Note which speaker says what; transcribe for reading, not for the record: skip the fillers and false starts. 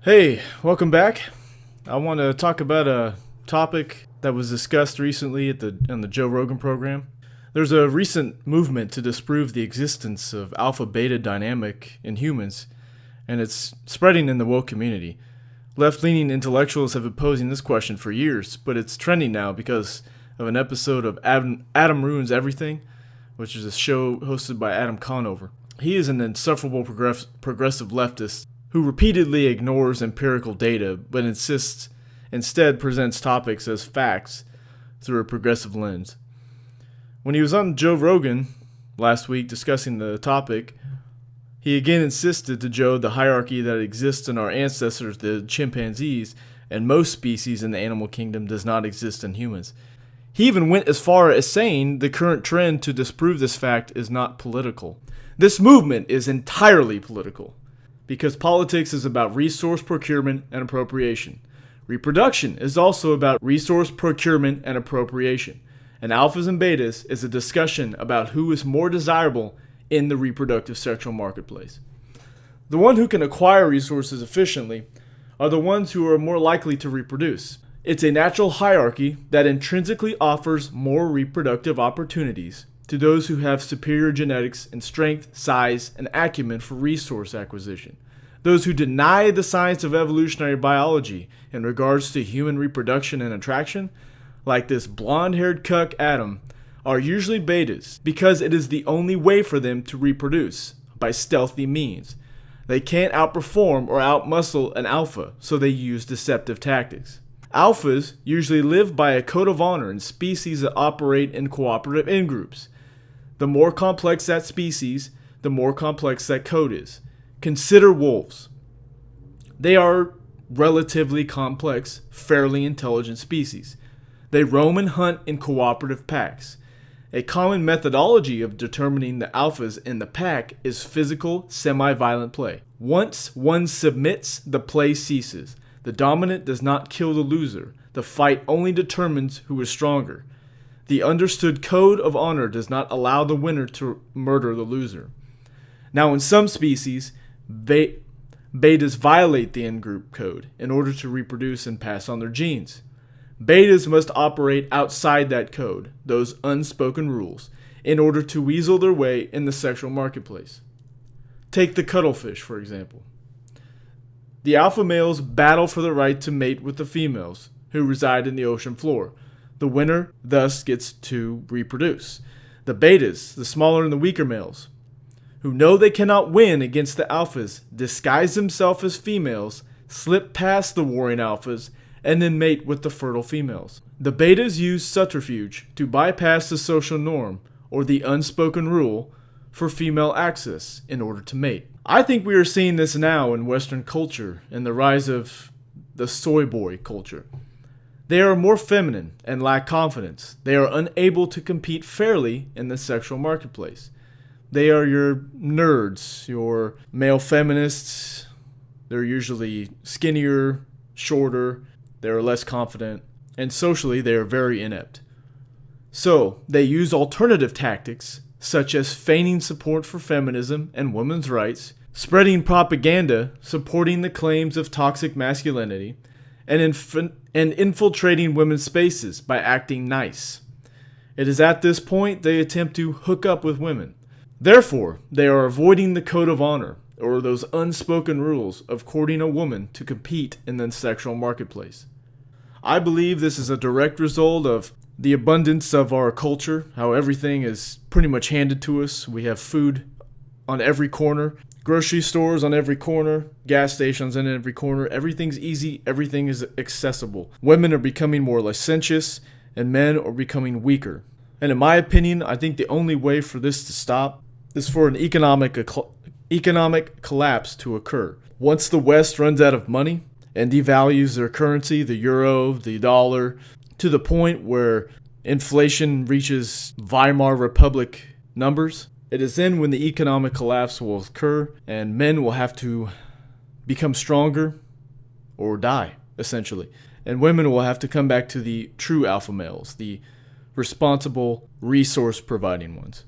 Speaker 1: Hey, welcome back. I want to talk about a topic that was discussed recently on the Joe Rogan program. There's a recent movement to disprove the existence of alpha-beta dynamic in humans, and it's spreading in the woke community. Left-leaning intellectuals have been posing this question for years, but it's trending now because of an episode of Adam Ruins Everything, which is a show hosted by Adam Conover. He is an insufferable progressive leftist who repeatedly ignores empirical data but instead presents topics as facts through a progressive lens. When he was on Joe Rogan last week discussing the topic, he again insisted to Joe the hierarchy that exists in our ancestors, the chimpanzees, and most species in the animal kingdom does not exist in humans. He even went as far as saying the current trend to disprove this fact is not political. This movement is entirely political, because politics is about resource procurement and appropriation. Reproduction is also about resource procurement and appropriation. And alphas and betas is a discussion about who is more desirable in the reproductive sexual marketplace. The one who can acquire resources efficiently are the ones who are more likely to reproduce. It's a natural hierarchy that intrinsically offers more reproductive opportunities to those who have superior genetics in strength, size, and acumen for resource acquisition. Those who deny the science of evolutionary biology in regards to human reproduction and attraction, like this blonde-haired cuck Adam, are usually betas because it is the only way for them to reproduce, by stealthy means. They can't outperform or outmuscle an alpha, so they use deceptive tactics. Alphas usually live by a code of honor in species that operate in cooperative in-groups. The more complex that species, the more complex that code is. Consider wolves. They are relatively complex, fairly intelligent species. They roam and hunt in cooperative packs. A common methodology of determining the alphas in the pack is physical, semi-violent play. Once one submits, the play ceases. The dominant does not kill the loser. The fight only determines who is stronger. The understood code of honor does not allow the winner to murder the loser. Now, in some species, betas violate the in-group code in order to reproduce and pass on their genes. Betas must operate outside that code, those unspoken rules, in order to weasel their way in the sexual marketplace. Take the cuttlefish, for example. The alpha males battle for the right to mate with the females, who reside in the ocean floor. The winner thus gets to reproduce. The betas, the smaller and the weaker males, who know they cannot win against the alphas, disguise themselves as females, slip past the warring alphas, and then mate with the fertile females. The betas use subterfuge to bypass the social norm, or the unspoken rule, for female access in order to mate. I think we are seeing this now in Western culture and the rise of the soy boy culture. They are more feminine and lack confidence. They are unable to compete fairly in the sexual marketplace. They are your nerds, your male feminists. They're usually skinnier, shorter, they are less confident, and socially they are very inept. So, they use alternative tactics, such as feigning support for feminism and women's rights, spreading propaganda supporting the claims of toxic masculinity, and infiltrating women's spaces by acting nice. It is at this point they attempt to hook up with women. Therefore, they are avoiding the code of honor, or those unspoken rules of courting a woman to compete in the sexual marketplace. I believe this is a direct result of the abundance of our culture, how everything is pretty much handed to us. We have food on every corner, grocery stores on every corner, gas stations on every corner. Everything's easy, everything is accessible. Women are becoming more licentious, and men are becoming weaker. And in my opinion, I think the only way for this to stop is for an economic collapse to occur. Once the West runs out of money and devalues their currency, the euro, the dollar, to the point where inflation reaches Weimar Republic numbers, it is then when the economic collapse will occur and men will have to become stronger or die, essentially. And women will have to come back to the true alpha males, the responsible, resource-providing ones.